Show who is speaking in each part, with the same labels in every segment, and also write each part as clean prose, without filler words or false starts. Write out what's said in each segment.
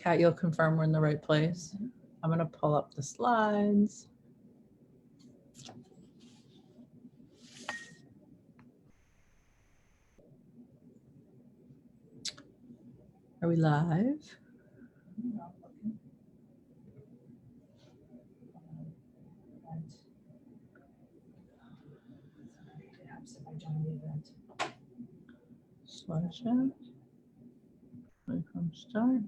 Speaker 1: Kat, you'll confirm we're in the right place. I'm going to pull up the slides. Are we live? Slideshow. Click on start.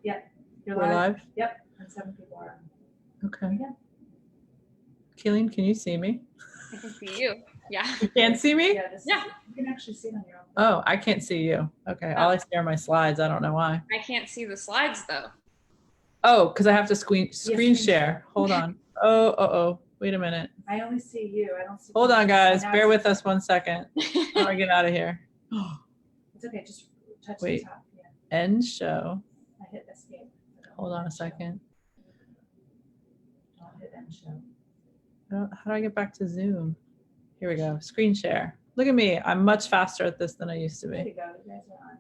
Speaker 2: Yep. You're
Speaker 1: We're live?
Speaker 2: Yep. And 7 people are on.
Speaker 1: Okay. Kayleen, can you see me?
Speaker 3: I can see you. Yeah.
Speaker 1: You can't see me?
Speaker 2: Yeah. You can actually see it on your own.
Speaker 1: Oh, I can't see you. Okay. All I see are my slides. I don't know why.
Speaker 3: I can't see the slides though.
Speaker 1: Oh, because I have to screen share. Hold on. Oh. Wait a minute.
Speaker 2: I only see you. I don't see.
Speaker 1: Hold on, guys. Bear with us 1 second. How do I get out of here?
Speaker 2: It's okay. Just touch
Speaker 1: Wait.
Speaker 2: the top. Yeah.
Speaker 1: End show.
Speaker 2: I hit escape.
Speaker 1: Hold on a second.
Speaker 2: I'll hit end show.
Speaker 1: How do I get back to Zoom? Here we go. Screen share. Look at me. I'm much faster at this than I used to
Speaker 2: There
Speaker 1: be.
Speaker 2: you go. You guys are on.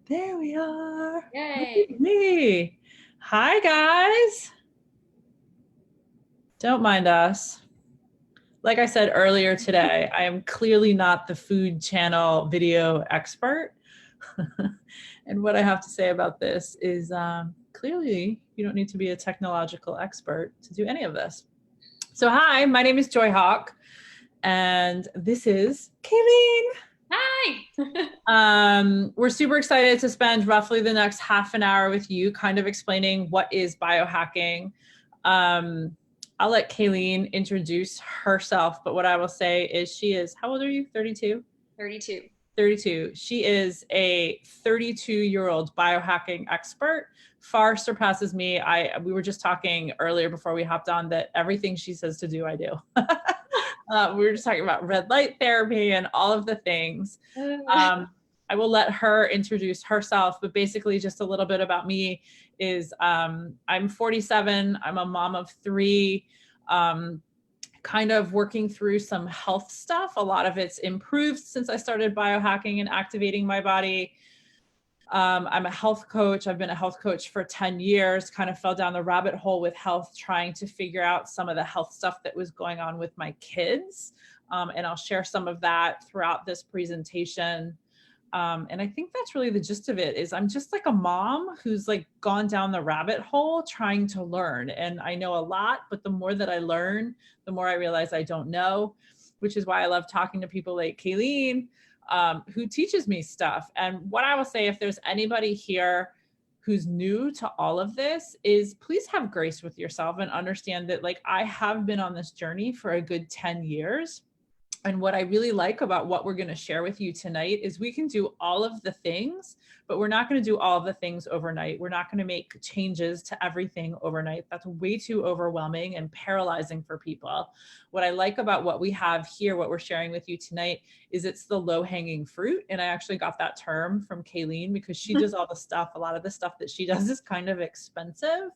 Speaker 1: There we are.
Speaker 3: Yay.
Speaker 1: Look at me. Hi, guys. Don't mind us. Like I said earlier today, I am clearly not the food channel video expert. And what I have to say about this is clearly you don't need to be a technological expert to do any of this. So hi, my name is Joy Hawk, and this is Kayleen.
Speaker 3: Hi.
Speaker 1: We're super excited to spend roughly the next half an hour with you, kind of explaining what is biohacking. I'll let Kayleen introduce herself, but what I will say is she is, how old are you? 32?
Speaker 3: 32.
Speaker 1: 32. She is a 32-year-old biohacking expert, far surpasses me. We were just talking earlier before we hopped on that everything she says to do, I do. We were just talking about red light therapy and all of the things. I will let her introduce herself, but basically just a little bit about me is I'm 47. I'm a mom of 3, kind of working through some health stuff. A lot of it's improved since I started biohacking and activating my body. I'm a health coach. I've been a health coach for 10 years, kind of fell down the rabbit hole with health, trying to figure out some of the health stuff that was going on with my kids. And I'll share some of that throughout this presentation. And I think that's really the gist of it is I'm just like a mom who's like gone down the rabbit hole trying to learn. And I know a lot, but the more that I learn, the more I realize I don't know, which is why I love talking to people like Kayleen, who teaches me stuff. And what I will say, if there's anybody here who's new to all of this, is please have grace with yourself and understand that like I have been on this journey for a good 10 years. And what I really like about what we're going to share with you tonight is we can do all of the things, but we're not going to do all of the things overnight. We're not going to make changes to everything overnight. That's way too overwhelming and paralyzing for people. What I like about what we have here, what we're sharing with you tonight, is it's the low-hanging fruit. And I actually got that term from Kayleen because she does all the stuff. A lot of the stuff that she does is kind of expensive.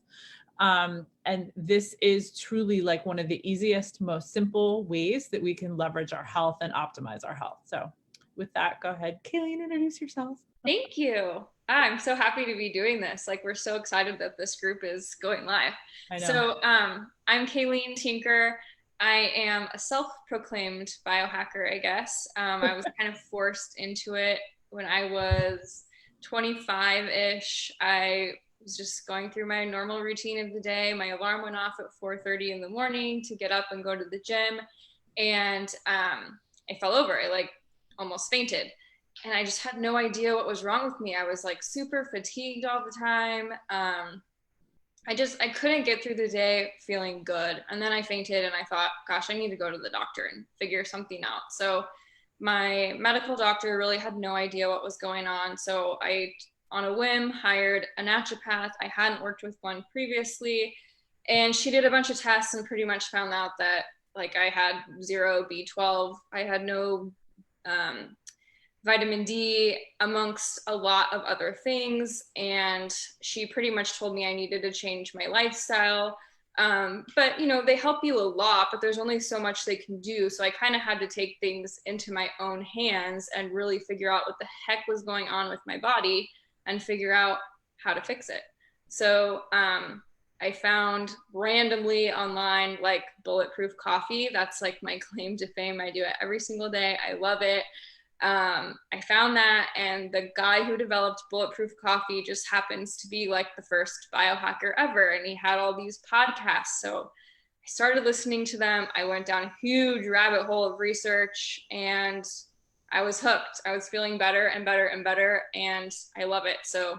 Speaker 1: And this is truly like one of the easiest, most simple ways that we can leverage our health and optimize our health. So with that, go ahead, Kayleen, introduce yourself.
Speaker 3: Thank you. I'm so happy to be doing this. Like, we're so excited that this group is going live.
Speaker 1: I know.
Speaker 3: So I'm Kayleen Tinker. I am a self-proclaimed biohacker, I guess. I was kind of forced into it when I was 25-ish. I was just going through my normal routine of the day. My alarm went off at 4:30 in the morning to get up and go to the gym. And I fell over. I like almost fainted. And I just had no idea what was wrong with me. I was like super fatigued all the time. I couldn't get through the day feeling good. And then I fainted and I thought, gosh, I need to go to the doctor and figure something out. So my medical doctor really had no idea what was going on. So I, on a whim, hired a naturopath. I hadn't worked with one previously. And she did a bunch of tests and pretty much found out that like I had 0 B12. I had no vitamin D, amongst a lot of other things. And she pretty much told me I needed to change my lifestyle. But, you know, they help you a lot, but there's only so much they can do. So I kind of had to take things into my own hands and really figure out what the heck was going on with my body and figure out how to fix it. So I found randomly online like bulletproof coffee. That's like my claim to fame. I do it every single day. I love it. I found that, and the guy who developed bulletproof coffee just happens to be like the first biohacker ever, and he had all these podcasts. So I started listening to them. I went down a huge rabbit hole of research, and I was hooked. I was feeling better and better and better, and I love it. So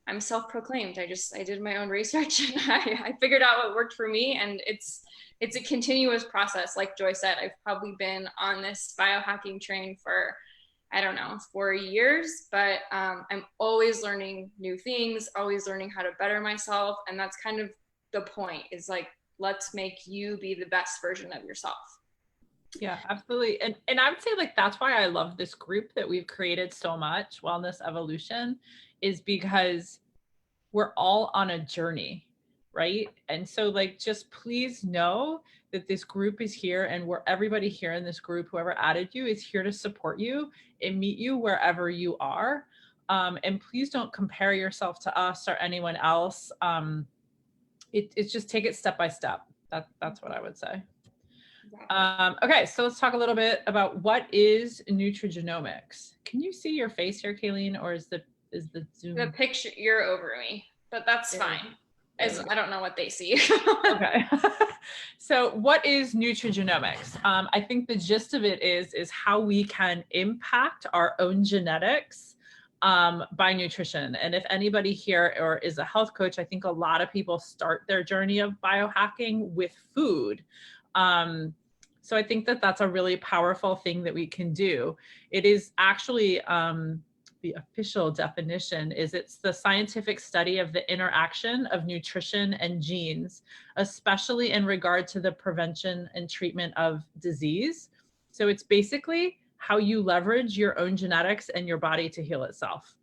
Speaker 3: I'm self-proclaimed. I did my own research, and I figured out what worked for me, and it's a continuous process. Like Joy said, I've probably been on this biohacking train for, I don't know, 4 years, but I'm always learning new things, always learning how to better myself. And that's kind of the point, is like, let's make you be the best version of yourself.
Speaker 1: Yeah, absolutely. And I would say like, that's why I love this group that we've created so much, Wellness Evolution, is because we're all on a journey, right? And so like, just please know that this group is here, and where everybody here in this group, whoever added you, is here to support you and meet you wherever you are. And please don't compare yourself to us or anyone else. It's just take it step by step. That's what I would say. Okay, so let's talk a little bit about what is nutrigenomics. Can you see your face here, Kayleen, or is the Zoom?
Speaker 3: The picture, you're over me, but that's fine. I don't know what they see.
Speaker 1: Okay. So what is nutrigenomics? I think the gist of it is how we can impact our own genetics by nutrition. And if anybody here or is a health coach, I think a lot of people start their journey of biohacking with food. So I think that that's a really powerful thing that we can do. It is actually, the official definition is, it's the scientific study of the interaction of nutrition and genes, especially in regard to the prevention and treatment of disease. So it's basically how you leverage your own genetics and your body to heal itself,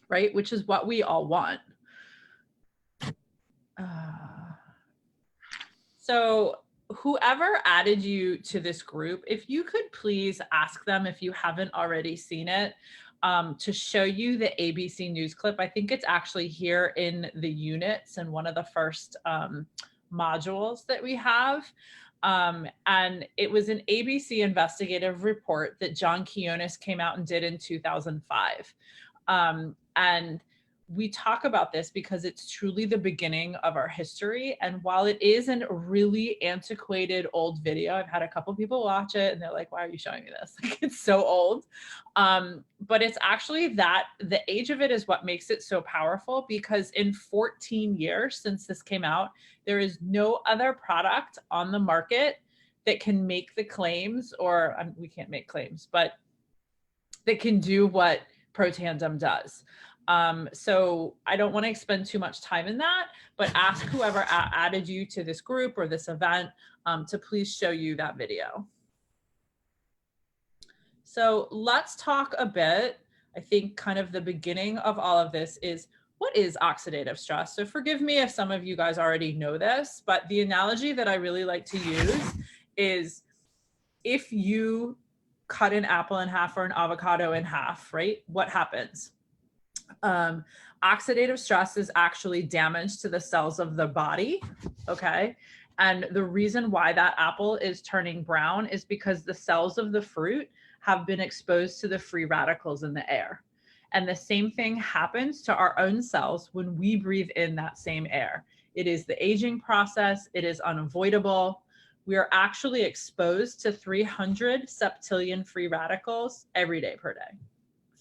Speaker 1: right? Which is what we all want. So whoever added you to this group, if you could please ask them, if you haven't already seen it, to show you the ABC News clip. I think it's actually here in the units and one of the first modules that we have. And it was an ABC investigative report that John Quinones came out and did in 2005. And we talk about this because it's truly the beginning of our history. And while it is a really antiquated old video, I've had a couple people watch it and they're like, why are you showing me this? Like, it's so old. But it's actually that the age of it is what makes it so powerful, because in 14 years since this came out, there is no other product on the market that can make the claims, or we can't make claims, but that can do what Protandim does. So I don't want to spend too much time in that, but ask whoever added you to this group or this event to please show you that video. So let's talk a bit. I think kind of the beginning of all of this is, what is oxidative stress? So forgive me if some of you guys already know this, but the analogy that I really like to use is, if you cut an apple in half or an avocado in half, right? What happens? Oxidative stress is actually damage to the cells of the body, okay? And the reason why that apple is turning brown is because the cells of the fruit have been exposed to the free radicals in the air. And the same thing happens to our own cells when we breathe in that same air. It is the aging process. It is unavoidable. We are actually exposed to 300 septillion free radicals every day per day.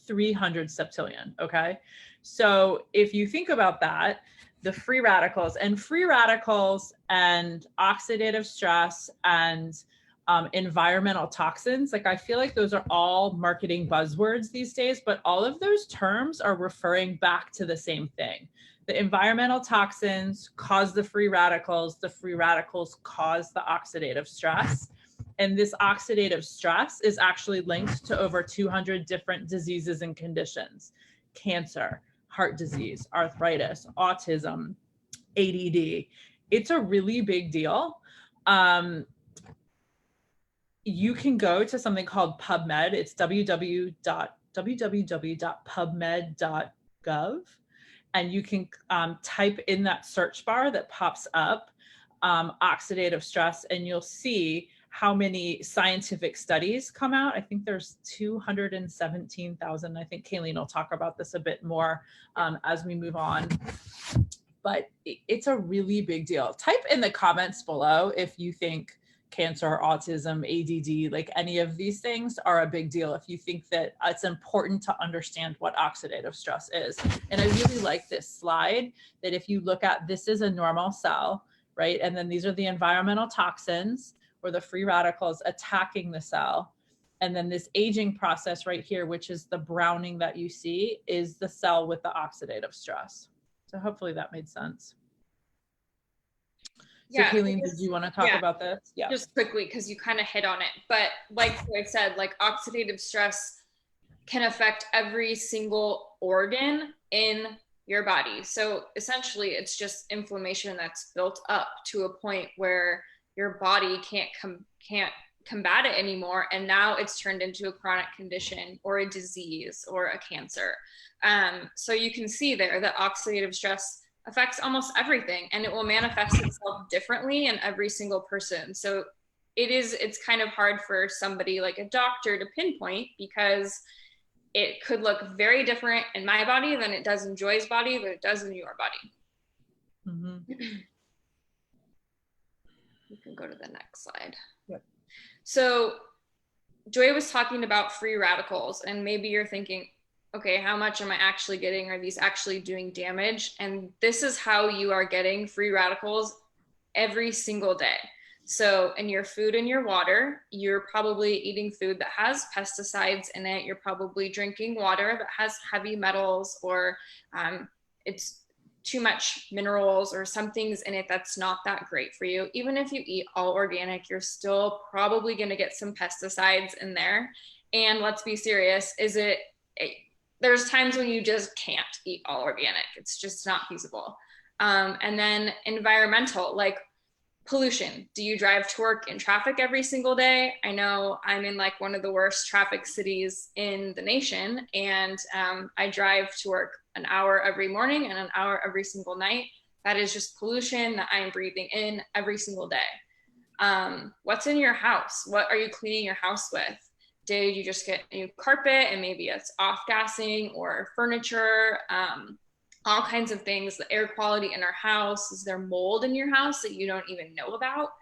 Speaker 1: 300 septillion, okay? So if you think about that, the free radicals and oxidative stress and environmental toxins, like, I feel like those are all marketing buzzwords these days, but all of those terms are referring back to the same thing. The environmental toxins cause the free radicals cause the oxidative stress. And this oxidative stress is actually linked to over 200 different diseases and conditions: cancer, heart disease, arthritis, autism, ADD. it's a really big deal. You can go to something called PubMed. It's www.pubmed.gov. And you can type in that search bar that pops up oxidative stress, and you'll see how many scientific studies come out. I think there's 217,000. I think Kayleen will talk about this a bit more as we move on. But it's a really big deal. Type in the comments below if you think cancer, autism, ADD, like any of these things are a big deal. If you think that it's important to understand what oxidative stress is. And I really like this slide that if you look at, this is a normal cell, right? And then these are the environmental toxins or the free radicals attacking the cell. And then this aging process right here, which is the browning that you see, is the cell with the oxidative stress. So hopefully that made sense. So
Speaker 3: Yeah,
Speaker 1: Kayleen, did you want to talk about this?
Speaker 3: Yeah. Just quickly, because you kind of hit on it. But like I said, like oxidative stress can affect every single organ in your body. So essentially, it's just inflammation that's built up to a point where your body can't combat it anymore, and now it's turned into a chronic condition or a disease or a cancer. So you can see there that oxidative stress affects almost everything, and it will manifest itself differently in every single person. So it's kind of hard for somebody like a doctor to pinpoint, because it could look very different in my body than it does in Joy's body, than it does in your body. Mm-hmm. You can go to the next slide.
Speaker 1: Yep.
Speaker 3: So Joy was talking about free radicals, and maybe you're thinking, okay, how much am I actually getting? Are these actually doing damage? And this is how you are getting free radicals every single day. So in your food and your water, you're probably eating food that has pesticides in it. You're probably drinking water that has heavy metals, or it's too much minerals or some things in it that's not that great for you. Even if you eat all organic, you're still probably going to get some pesticides in there. And let's be serious, there's times when you just can't eat all organic. It's just not feasible. And then environmental, like pollution. Do you drive to work in traffic every single day? I know I'm in like one of the worst traffic cities in the nation, and I drive to work an hour every morning and an hour every single night. That is just pollution that I'm breathing in every single day. What's in your house? What are you cleaning your house with? Did you just get a new carpet and maybe it's off-gassing, or furniture, all kinds of things, the air quality in our house? Is there mold in your house that you don't even know about?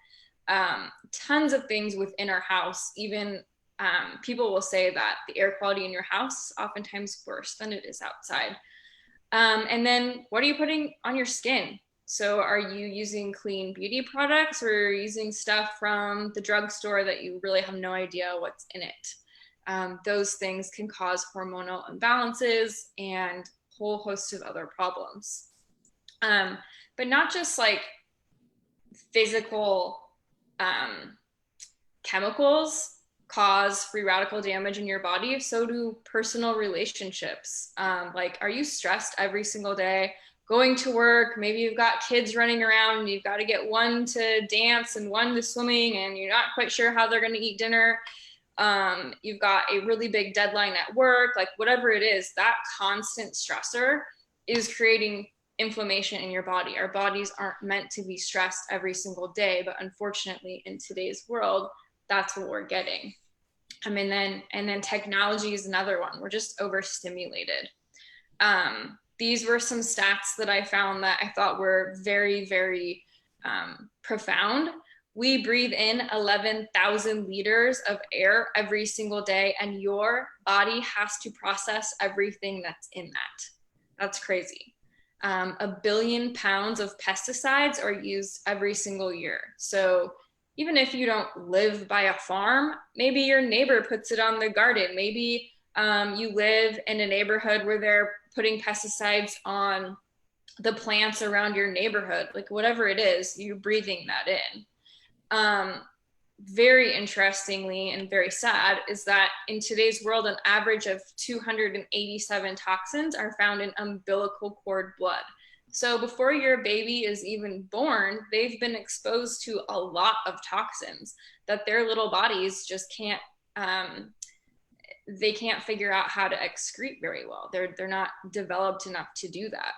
Speaker 3: Tons of things within our house. Even people will say that the air quality in your house is oftentimes worse than it is outside. And then what are you putting on your skin? So are you using clean beauty products, or are you using stuff from the drugstore that you really have no idea what's in it? Those things can cause hormonal imbalances and a whole host of other problems. But not just like physical chemicals cause free radical damage in your body, so do personal relationships. Like, are you stressed every single day? Going to work, maybe you've got kids running around and you've got to get one to dance and one to swimming, and you're not quite sure how they're going to eat dinner. You've got a really big deadline at work, like whatever it is, that constant stressor is creating inflammation in your body. Our bodies aren't meant to be stressed every single day, but unfortunately in today's world, that's what we're getting. And then technology is another one. We're just overstimulated. These were some stats that I found that I thought were very, very profound. We breathe in 11,000 liters of air every single day, and your body has to process everything that's in that. That's crazy. 1 billion pounds of pesticides are used every single year. So even if you don't live by a farm, maybe your neighbor puts it on the garden. Maybe you live in a neighborhood where they're putting pesticides on the plants around your neighborhood. Like whatever it is, you're breathing that in. Very interestingly and very sad is that in today's world, an average of 287 toxins are found in umbilical cord blood. So before your baby is even born, they've been exposed to a lot of toxins that their little bodies just can't they can't figure out how to excrete very well. They're not developed enough to do that.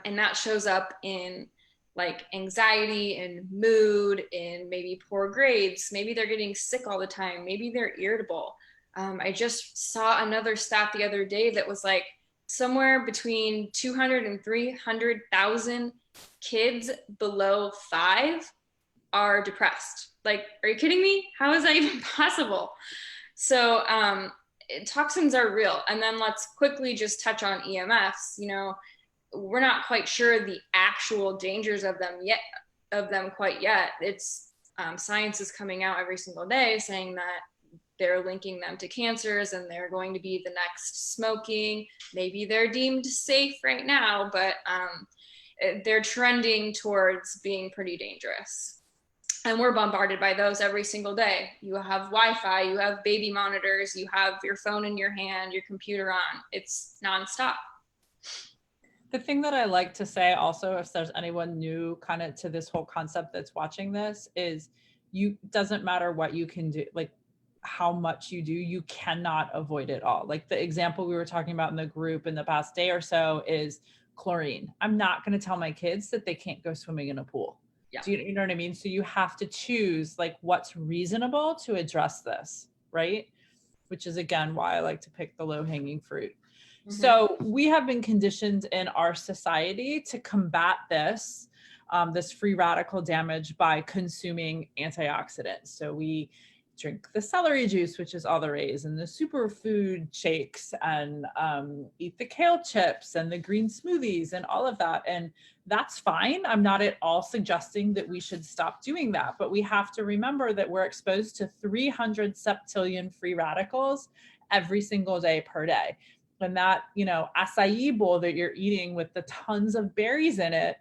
Speaker 3: And that shows up in like anxiety and mood and maybe poor grades. Maybe they're getting sick all the time. Maybe they're irritable. I just saw another stat the other day that was like somewhere between 200 and 300,000 kids below 5 are depressed. Like, are you kidding me? How is that even possible? So toxins are real. And then let's quickly just touch on EMFs. You know, we're not quite sure the actual dangers of them quite yet. It's science is coming out every single day saying that they're linking them to cancers and they're going to be the next smoking. Maybe they're deemed safe right now, but they're trending towards being pretty dangerous. And we're bombarded by those every single day. You have Wi-Fi, you have baby monitors, you have your phone in your hand, your computer on. It's nonstop.
Speaker 1: The thing that I like to say also, if there's anyone new kind of to this whole concept that's watching this, is you doesn't matter what you can do, like how much you do, you cannot avoid it all. Like the example we were talking about in the group in the past day or so is chlorine. I'm not going to tell my kids that they can't go swimming in a pool.
Speaker 3: Yeah.
Speaker 1: Do you know what I mean? So you have to choose like what's reasonable to address this, right? Which is again why I like to pick the low-hanging fruit. Mm-hmm. So we have been conditioned in our society to combat this, this free radical damage by consuming antioxidants. So we drink the celery juice, which is all the rage, and the superfood shakes, and eat the kale chips and the green smoothies and all of that. And that's fine. I'm not at all suggesting that we should stop doing that, but we have to remember that we're exposed to 300 septillion free radicals every single day per day. And that, you know, acai bowl that you're eating with the tons of berries in it,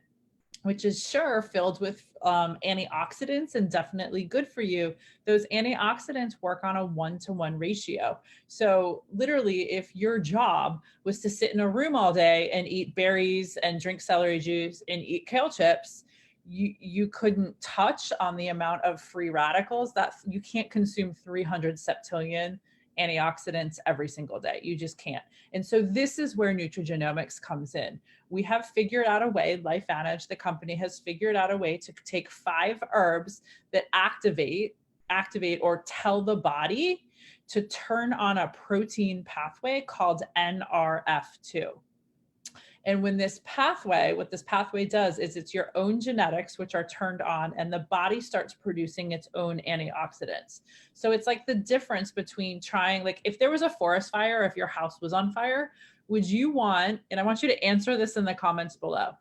Speaker 1: which is sure filled with antioxidants and definitely good for you, those antioxidants work on a 1-to-1 ratio. So literally, if your job was to sit in a room all day and eat berries and drink celery juice and eat kale chips, you couldn't touch on the amount of free radicals. That you can't consume 300 septillion antioxidants every single day. You just can't. And so this is where nutrigenomics comes in. We have figured out a way, LifeVantage, the company has figured out a way to take 5 herbs that activate or tell the body to turn on a protein pathway called NRF2. And when this pathway, what this pathway does is it's your own genetics, which are turned on, and the body starts producing its own antioxidants. So it's like the difference between trying, like if there was a forest fire, if your house was on fire, would you want, and I want you to answer this in the comments below,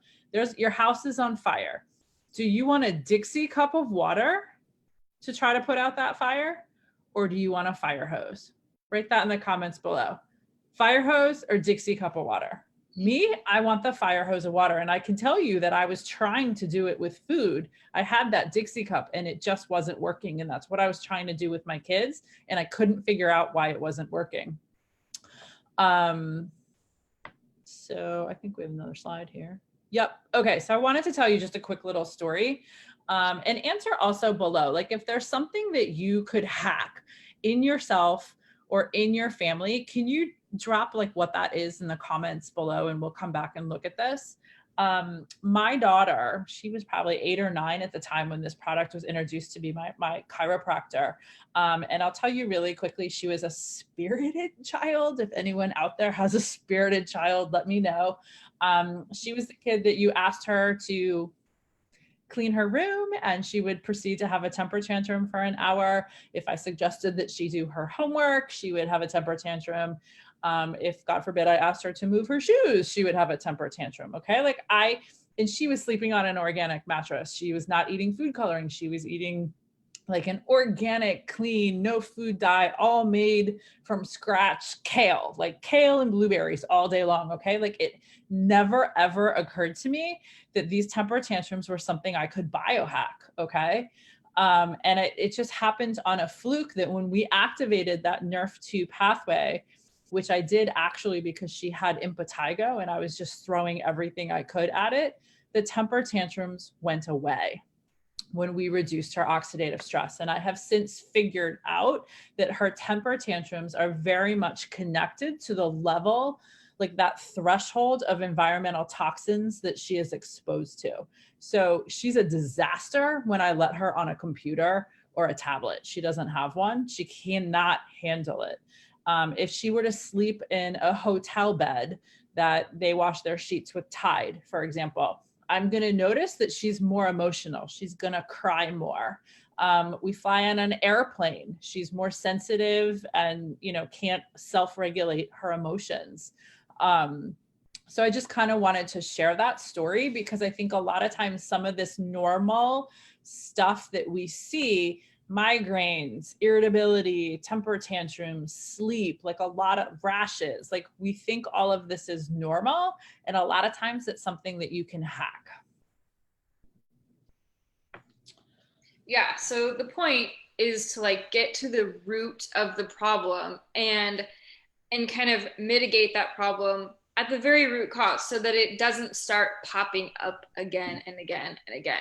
Speaker 1: your house is on fire. Do you want a Dixie cup of water to try to put out that fire? Or do you want a fire hose? Write that in the comments below. Fire hose or Dixie cup of water? Me, I want the fire hose of water. And I can tell you that I was trying to do it with food. I had that Dixie cup and it just wasn't working. And that's what I was trying to do with my kids. And I couldn't figure out why it wasn't working. So I think we have another slide here. Yep. Okay. So I wanted to tell you just a quick little story, and answer also below, like if there's something that you could hack in yourself or in your family, can you drop like what that is in the comments below, and we'll come back and look at this. My daughter, she was probably 8 or 9 at the time when this product was introduced to be my chiropractor. And I'll tell you really quickly, she was a spirited child. If anyone out there has a spirited child, let me know. She was the kid that you asked her to clean her room and she would proceed to have a temper tantrum for an hour. If I suggested that she do her homework, she would have a temper tantrum. If God forbid I asked her to move her shoes, she would have a temper tantrum. Okay. And she was sleeping on an organic mattress. She was not eating food coloring. She was eating like an organic, clean, no food dye, all made from scratch kale, like kale and blueberries all day long. Okay. Like it never, ever occurred to me that these temper tantrums were something I could biohack. Okay. And it just happened on a fluke that when we activated that NRF2 pathway, which I did actually because she had impetigo and I was just throwing everything I could at it, the temper tantrums went away when we reduced her oxidative stress. And I have since figured out that her temper tantrums are very much connected to the level, like that threshold of environmental toxins that she is exposed to. So she's a disaster when I let her on a computer or a tablet. She doesn't have one. She cannot handle it. If she were to sleep in a hotel bed that they wash their sheets with Tide, for example, I'm going to notice that she's more emotional. She's going to cry more. We fly on an airplane. She's more sensitive and, can't self-regulate her emotions. So I just kind of wanted to share that story because I think a lot of times some of this normal stuff that we see, migraines, irritability, temper tantrums, sleep, like a lot of rashes, like we think all of this is normal. And a lot of times it's something that you can hack.
Speaker 3: Yeah, so the point is to like get to the root of the problem and kind of mitigate that problem at the very root cause so that it doesn't start popping up again and again and again.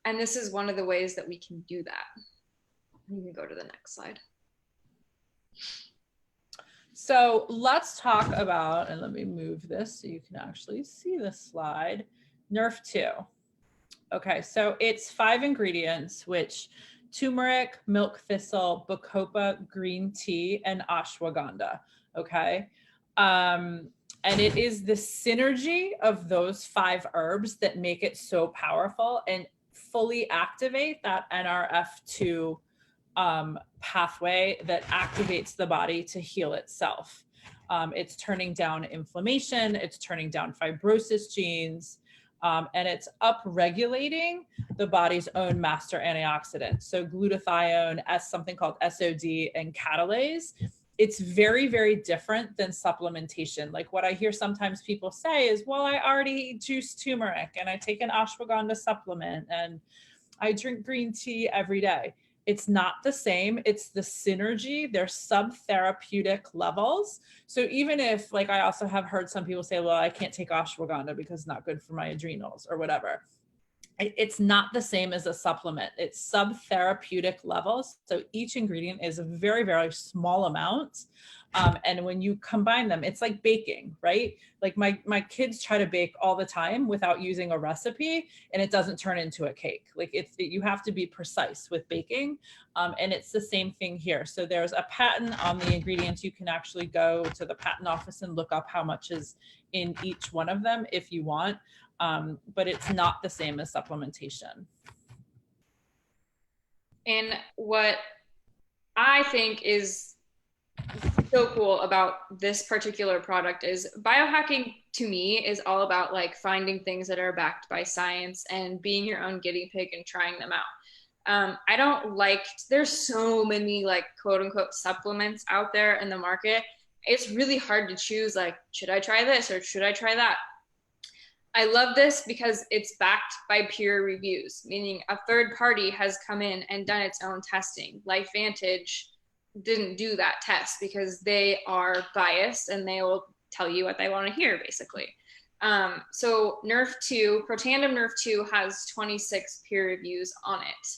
Speaker 3: And this is one of the ways that we can do that. You can go to the next slide.
Speaker 1: So let's talk about, and let me move this so you can actually see the slide, Nerf 2. Okay, so it's 5 ingredients, which turmeric, milk thistle, bacopa green tea, and ashwagandha. Okay. And it is the synergy of those 5 herbs that make it so powerful and fully activate that NRF2 pathway that activates the body to heal itself. It's turning down inflammation, it's turning down fibrosis genes, and it's upregulating the body's own master antioxidants. So glutathione, something called SOD, and catalase. It's very, very different than supplementation. Like what I hear sometimes people say is, well, I already juice turmeric and I take an ashwagandha supplement and I drink green tea every day. It's not the same. It's the synergy. They're sub-therapeutic levels. So even if, like, I also have heard some people say, well, I can't take ashwagandha because it's not good for my adrenals or whatever. It's not the same as a supplement. It's sub-therapeutic levels. So each ingredient is a very, very small amount. And when you combine them, it's like baking, right? Like my kids try to bake all the time without using a recipe and it doesn't turn into a cake. Like you have to be precise with baking. And it's the same thing here. So there's a patent on the ingredients. You can actually go to the patent office and look up how much is in each one of them if you want. But it's not the same as supplementation.
Speaker 3: And what I think is so cool about this particular product is biohacking to me is all about like finding things that are backed by science and being your own guinea pig and trying them out. I don't like, there's so many like quote unquote supplements out there in the market. It's really hard to choose like, should I try this or should I try that? I love this because it's backed by peer reviews, meaning a third party has come in and done its own testing. LifeVantage didn't do that test because they are biased and they will tell you what they want to hear, basically. So Nerf 2, Protandim Nerf 2 has 26 peer reviews on it.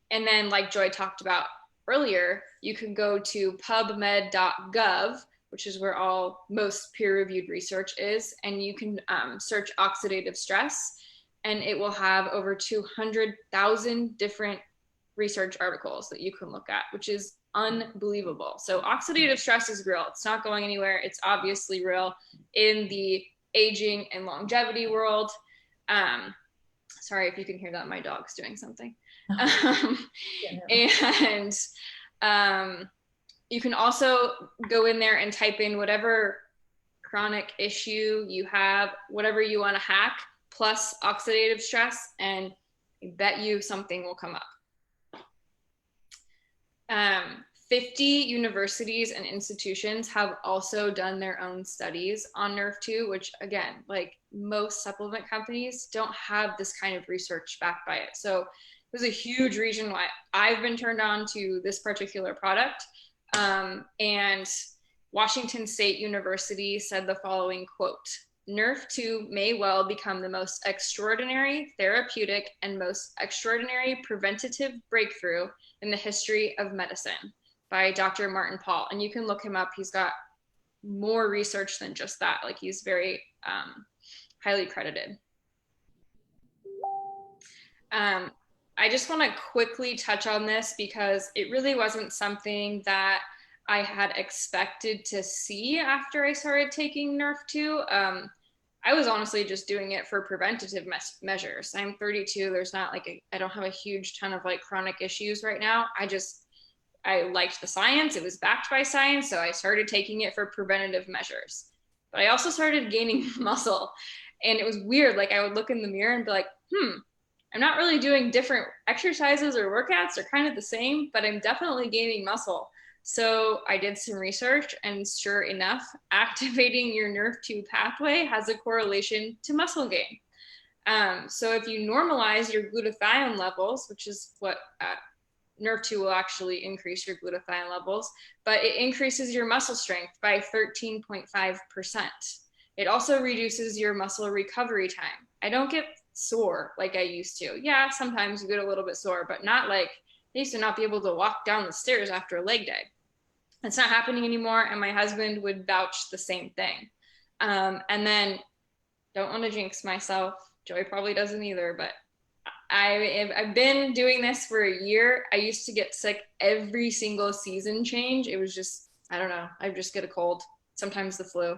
Speaker 3: And then like Joy talked about earlier, you can go to pubmed.gov, which is where most peer-reviewed research is, and you can search oxidative stress, and it will have over 200,000 different research articles that you can look at, which is unbelievable. So oxidative stress is real. It's not going anywhere. It's obviously real in the aging and longevity world. Sorry if you can hear that. My dog's doing something. And you can also go in there and type in whatever chronic issue you have, whatever you want to hack, plus oxidative stress, and I bet you something will come up. 50 universities and institutions have also done their own studies on Nerf 2, which again, like most supplement companies don't have this kind of research backed by it. So there's a huge reason why I've been turned on to this particular product. And Washington State University said the following quote, "Nerf2 may well become the most extraordinary therapeutic and most extraordinary preventative breakthrough in the history of medicine," by Dr. Martin Pall. And you can look him up. He's got more research than just that. Like, he's very highly credited. I just want to quickly touch on this because it really wasn't something that I had expected to see after I started taking Nerf2. I was honestly just doing it for preventative measures. I'm 32. There's not like I don't have a huge ton of like chronic issues right now. I liked the science. It was backed by science. So I started taking it for preventative measures. But I also started gaining muscle. And it was weird. Like, I would look in the mirror and be like, I'm not really doing different exercises or workouts. They're kind of the same, but I'm definitely gaining muscle. So I did some research, and sure enough, activating your Nerf2 pathway has a correlation to muscle gain. So if you normalize your glutathione levels, which is what Nerf2 will actually increase your glutathione levels, but it increases your muscle strength by 13.5%. It also reduces your muscle recovery time. I don't get sore like I used to. Yeah, sometimes you get a little bit sore, but not like I used to not be able to walk down the stairs after a leg day. It's not happening anymore, and my husband would vouch the same thing. And then, don't want to jinx myself. Joey probably doesn't either, but I've been doing this for a year. I used to get sick every single season change. It was just, I don't know, I just get a cold, sometimes the flu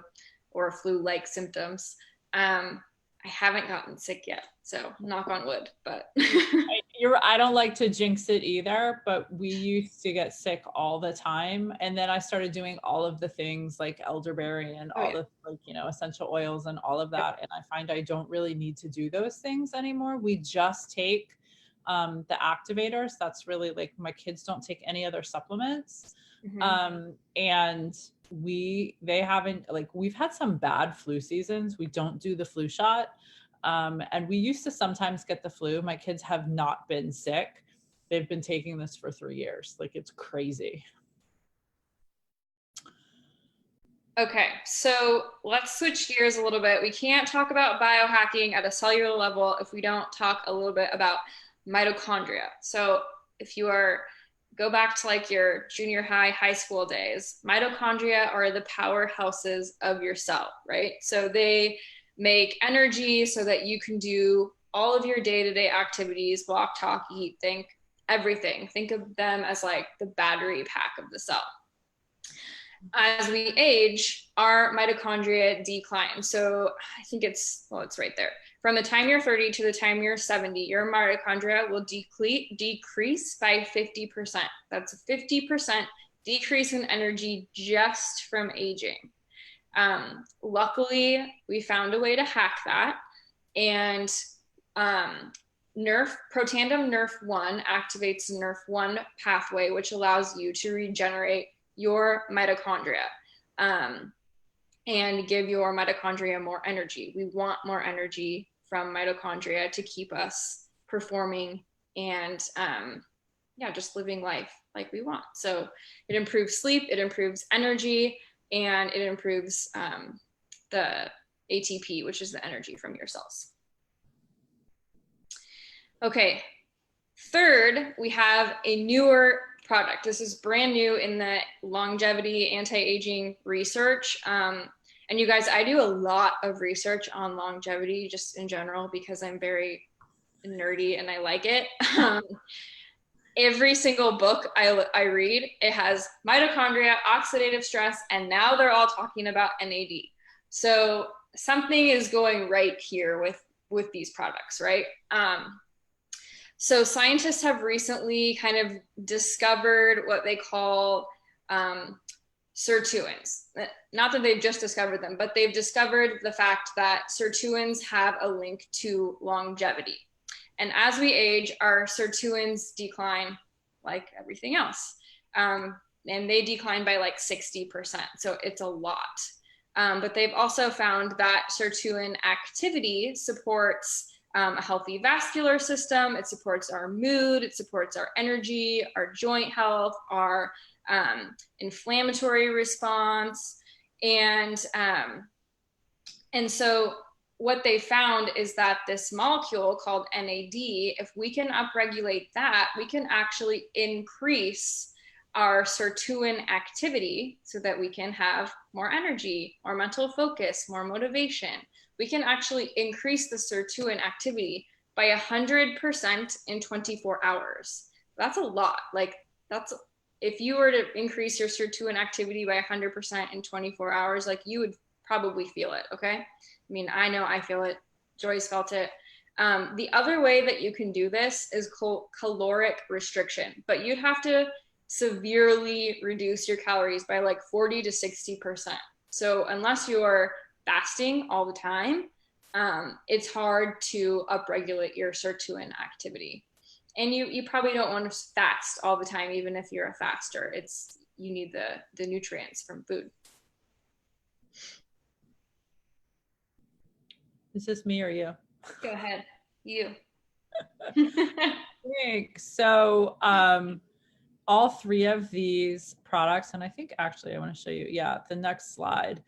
Speaker 3: or flu-like symptoms. I haven't gotten sick yet, so knock on wood, but.
Speaker 1: I don't like to jinx it either, but we used to get sick all the time. And then I started doing all of the things like elderberry and all the like, essential oils and all of that. And I find I don't really need to do those things anymore. We just take the activators. That's really like, my kids don't take any other supplements. And they haven't, like, we've had some bad flu seasons. We don't do the flu shot. And we used to sometimes get the flu. My kids have not been sick. They've been taking this for 3 years. Like, it's crazy.
Speaker 3: Okay, so let's switch gears a little bit. We can't talk about biohacking at a cellular level if we don't talk a little bit about mitochondria. So if you go back to like your junior high school days, mitochondria are the powerhouses of your cell, right? So they make energy so that you can do all of your day-to-day activities, walk, talk, eat, think, everything. Think of them as like the battery pack of the cell. As we age, our mitochondria decline. So I think it's right there. From the time you're 30 to the time you're 70, your mitochondria will decrease by 50%. That's a 50% decrease in energy just from aging. Luckily, we found a way to hack that, and Protandim Nerf1 activates the Nerf1 pathway, which allows you to regenerate your mitochondria and give your mitochondria more energy. We want more energy from mitochondria to keep us performing and just living life like we want. So it improves sleep, it improves energy, and it improves the ATP, which is the energy from your cells. Okay, third, we have a newer product. This is brand new in the longevity anti-aging research. And you guys, I do a lot of research on longevity just in general because I'm very nerdy and I like it. Every single book I read, it has mitochondria, oxidative stress, and now they're all talking about NAD. So something is going right here with these products, right? So scientists have recently kind of discovered what they call sirtuins. Not that they've just discovered them, but they've discovered the fact that sirtuins have a link to longevity. And as we age, our sirtuins decline like everything else. And they decline by like 60%. So it's a lot. But they've also found that sirtuin activity supports a healthy vascular system. It supports our mood. It supports our energy, our joint health, our inflammatory response. And so what they found is that this molecule called NAD, if we can upregulate that, we can actually increase our sirtuin activity so that we can have more energy, more mental focus, more motivation. We can actually increase the sirtuin activity by 100% in 24 hours. That's a lot. Like, that's, if you were to increase your sirtuin activity by 100% in 24 hours, like, you would probably feel it. Okay. I mean, I know I feel it. Joy's felt it. The other way that you can do this is caloric restriction, but you'd have to severely reduce your calories by like 40 to 60%. So unless you're fasting all the time, it's hard to upregulate your sirtuin activity. And you probably don't want to fast all the time, even if you're a faster. You need the nutrients from food.
Speaker 1: Is this me or you?
Speaker 3: Go ahead. You.
Speaker 1: So all three of these products, and I think actually I want to show you, the next slide.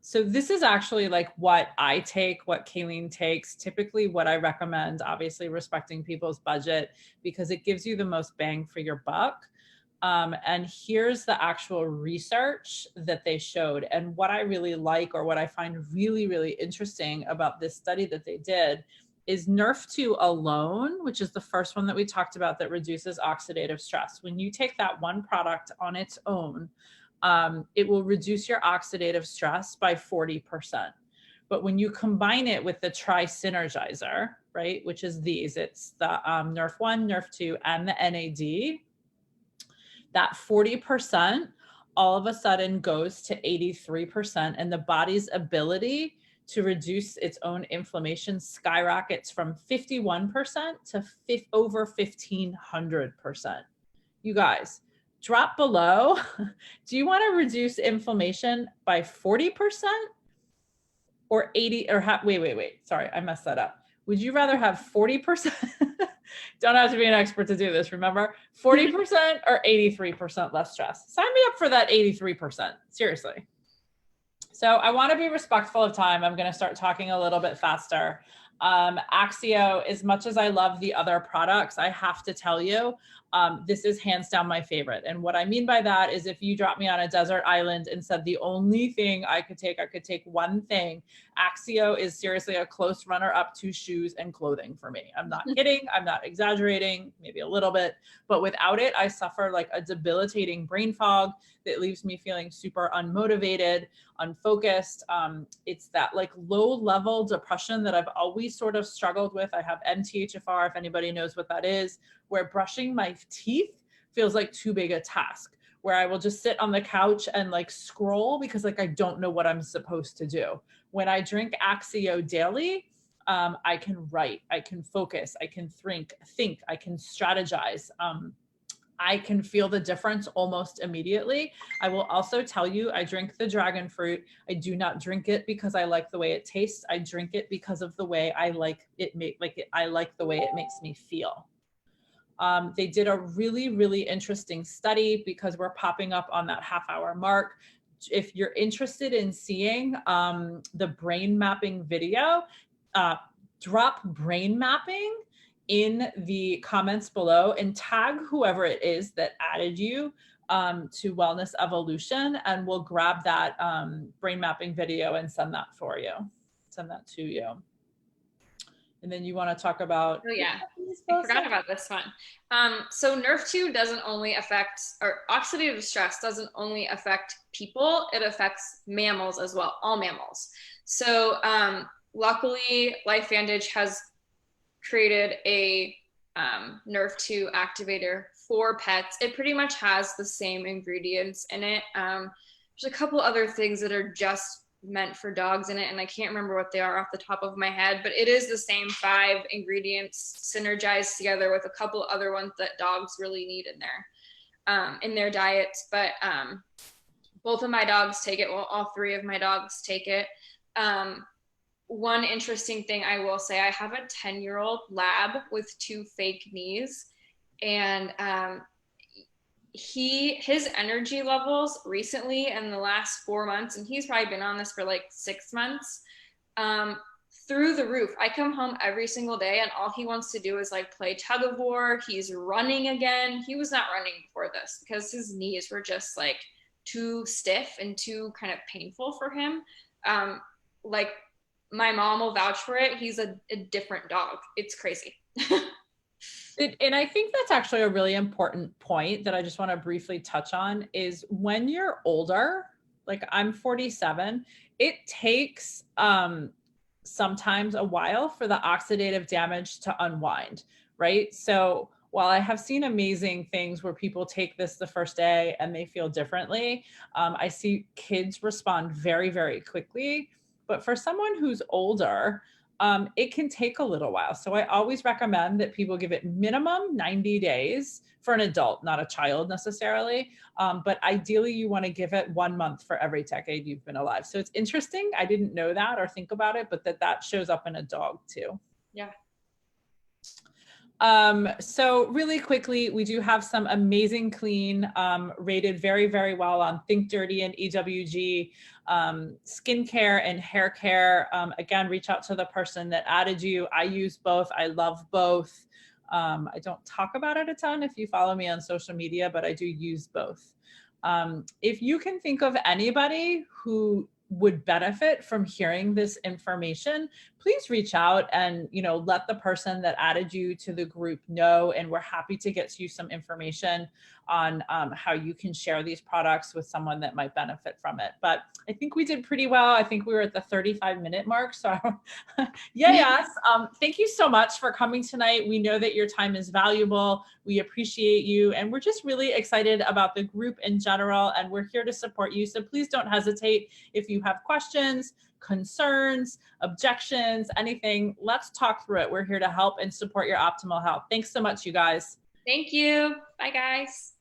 Speaker 1: So this is actually like what I take, what Kayleen takes, typically what I recommend, obviously respecting people's budget because it gives you the most bang for your buck. And here's the actual research that they showed. And what I really like, or what I find really, really interesting about this study that they did, is Nerf2 alone, which is the first one that we talked about that reduces oxidative stress. When you take that one product on its own, it will reduce your oxidative stress by 40%. But when you combine it with the Tri-Synergizer, right, which is these, it's the Nerf1, Nerf2, and the NAD, that 40% all of a sudden goes to 83%, and the body's ability to reduce its own inflammation skyrockets from 51% to over 1,500%. You guys, drop below. Do you want to reduce inflammation by 40% or 80 or wait. Sorry, I messed that up. Would you rather have 40%? Don't have to be an expert to do this, remember? 40% or 83% less stress? Sign me up for that 83%, seriously. So I want to be respectful of time. I'm going to start talking a little bit faster. Axio, as much as I love the other products, I have to tell you, this is hands down my favorite. And what I mean by that is if you dropped me on a desert island and said the only thing I could take one thing, Axio is seriously a close runner up to shoes and clothing for me. I'm not kidding. I'm not exaggerating, maybe a little bit, but without it, I suffer like a debilitating brain fog that leaves me feeling super unmotivated, unfocused. It's that like low level depression that I've always sort of struggled with. I have MTHFR, if anybody knows what that is, where brushing my teeth feels like too big a task, where I will just sit on the couch and like scroll because like I don't know what I'm supposed to do. When I drink Axio daily, I can write, I can focus, I can think, I can strategize. I can feel the difference almost immediately. I will also tell you, I drink the dragon fruit. I do not drink it because I like the way it tastes. I drink it because of the way I like it. I like the way it makes me feel. They did a really, really interesting study because we're popping up on that half-hour mark. If you're interested in seeing the brain mapping video, drop brain mapping in the comments below and tag whoever it is that added you to Wellness Evolution, and we'll grab that brain mapping video and send that to you. And then you want to talk about...
Speaker 3: Oh yeah, I forgot about this one. So Nerf2 doesn't only affect, or oxidative stress doesn't only affect people, it affects mammals as well, all mammals. So luckily LifeVantage has created a Nerf2 activator for pets. It pretty much has the same ingredients in it. There's a couple other things that are just meant for dogs in it, and I can't remember what they are off the top of my head, but it is the same 5 ingredients synergized together with a couple other ones that dogs really need in their diets. But both of my dogs take it. Well, all 3 of my dogs take it. one interesting thing I will say, I have a 10-year-old lab with two fake knees, and his energy levels recently in the last 4 months, and he's probably been on this for like 6 months, um, through the roof. I come home every single day and all he wants to do is like play tug of war. He's running again. He was not running before this because his knees were just like too stiff and too kind of painful for him. Like my mom will vouch for it. He's a different dog. It's crazy.
Speaker 1: And I think that's actually a really important point that I just want to briefly touch on is when you're older, like I'm 47, it takes sometimes a while for the oxidative damage to unwind, right? So while I have seen amazing things where people take this the first day and they feel differently, I see kids respond very, very quickly. But for someone who's older, it can take a little while. So I always recommend that people give it minimum 90 days for an adult, not a child necessarily. But ideally, you want to give it 1 month for every decade you've been alive. So it's interesting. I didn't know that or think about it, but that shows up in a dog too.
Speaker 3: Yeah.
Speaker 1: So really quickly, we do have some amazing clean, rated very, very well on Think Dirty and EWG, skincare and hair care. Again, reach out to the person that added you. I use both. I love both. I don't talk about it a ton if you follow me on social media, but I do use both. If you can think of anybody who would benefit from hearing this information, please reach out and, you know, let the person that added you to the group know, and we're happy to get you some information on how you can share these products with someone that might benefit from it. But I think we did pretty well. I think we were at the 35-minute mark. So yes, thank you so much for coming tonight. We know that your time is valuable. We appreciate you. And we're just really excited about the group in general. And we're here to support you. So please don't hesitate if you have questions, concerns, objections, anything. Let's talk through it. We're here to help and support your optimal health. Thanks so much, you guys.
Speaker 3: Thank you. Bye, guys.